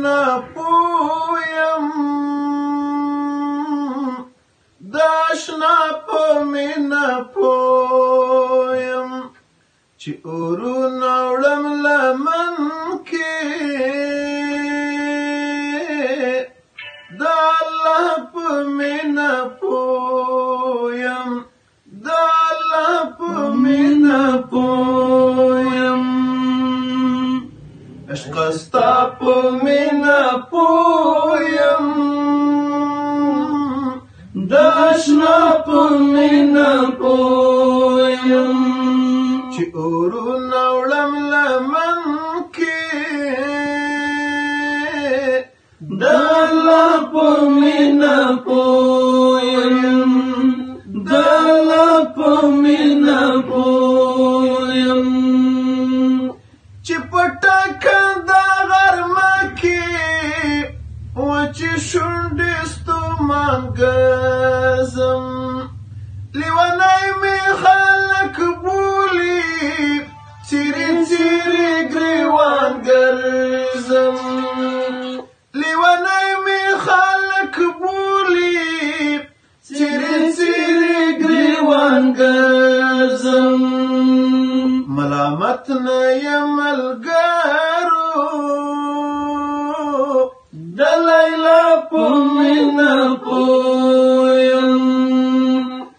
مینا پویم داشنا په مینا پویم چې اورونه وړم لمن کې د الله په مینا پویم د الله په مینا پویم عشق ستا په مینا پویم د اشنا په مینا پویم چې اورونه وړم لمن کې د الله په مینا پویم د الله په مینا پویم چې پټه کنده غرمه کې وچې شونډې ستومان ګرځم لیونی مې خلک بولي څیرې څیرې ګریوان ګرځم لیونی مې خلک بولي څیرې څیرې ګریوان ګرځم ملامت نه یم ملګرو د لیلا په مینا پویم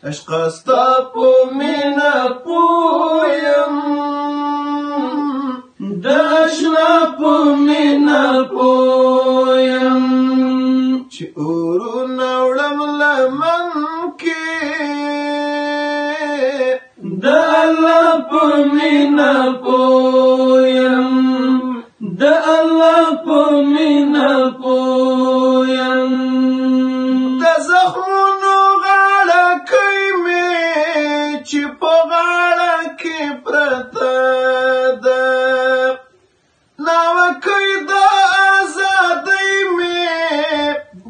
عشق ستا په مینا پویم د اشنا په مینا پویم چې اورونه وړم لمن کې د الله په مینا پویم د الله په مینا پویم د زخمونو غاړه کوي مې چې په غاړه کې پرته ده ناوکۍ د ازادۍ مې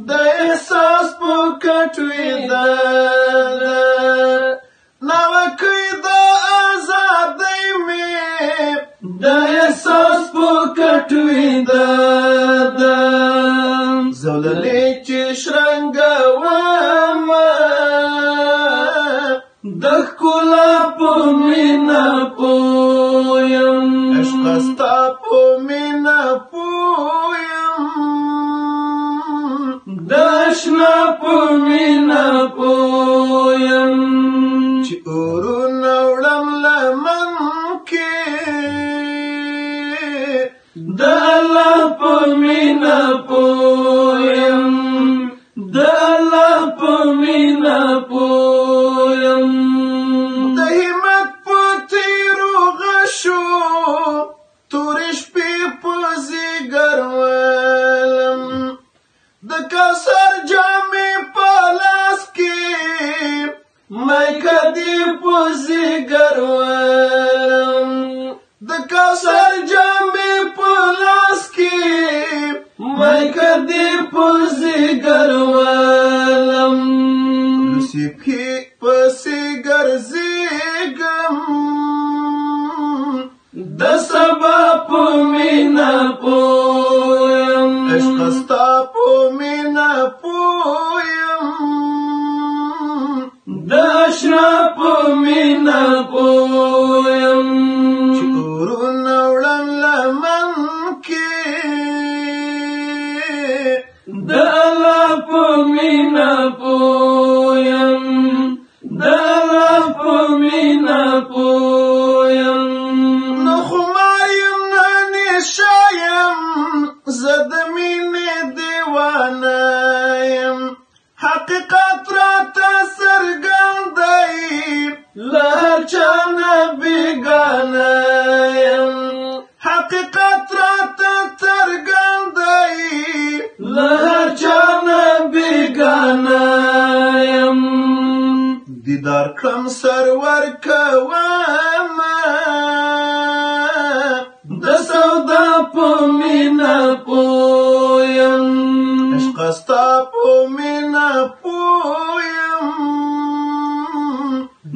د احساس په کټوي ده ناوکۍ د ازادۍ مې د احساس په کټوي ده زولنې چې شرنګومه د ښکلا په مینا پویم عشق ستا په مینا پویم د اشنا په مینا پویم چې اورونه وړم لمن کې د الله په مینا پویم د الله په مینا پویم د همت په تیرو غشو تورې شپې په ځیګر ولم د کوثر جامې په لاس کې میکه دې په ځیګر ولم د کوثر جامې په لاس کې میکه دې په ځیګر ولم لوسې پښې پسې ګرځېږم د سبا په مینا پویم عشق ستا په مینا پویم د اشنا په مینا پویم چې اورونه وړم لمن کې د الله په مینا پویم د الله په مینا پویم نه خمار یم نه نشه یم زه د مینې دیوانه یم حقیقت راته څرګند دی له هر چا نه بېګانه یم حقیقت راته څرګند دی له هر چا نه بېګانه یم دیدار کړم سرور کومه د سودا په مینا پویم عشق ستا په مینا پویم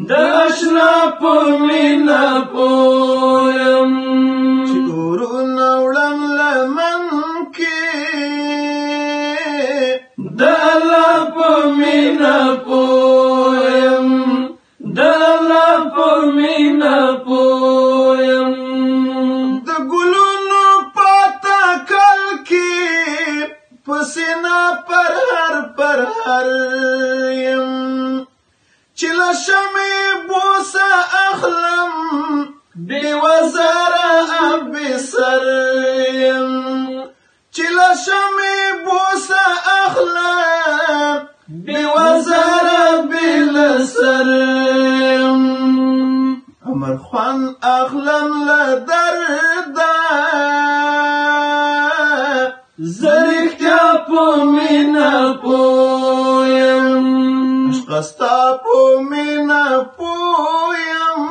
د اشنا په مینا پویم چې اورونه وړم لمن کې مینا پویم د الله په مینا پویم د ګلونو پاتا کل کې پسینا پر هر یم چې له شمې بوسه اخلم بې وزره بې سر یم چې له شمې بوسه اخلم بې وزره بې له سر یم عمر خوان اخلم له درده زه رښتیا په مینه پویم عشقه ستا په مینه پویم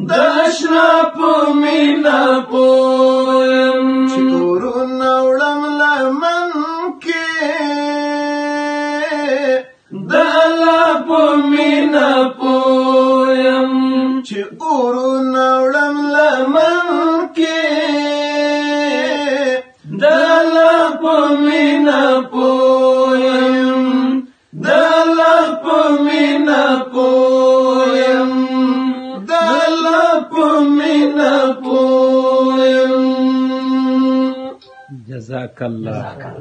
د اشنا په مینه پویم چې اورونه وړم لمن کې د الله په مینه پویم چې اورونه وړم لمن کې د الله په مینه پویم د الله په مینه پویم د الله په مینه پویم جزاک الله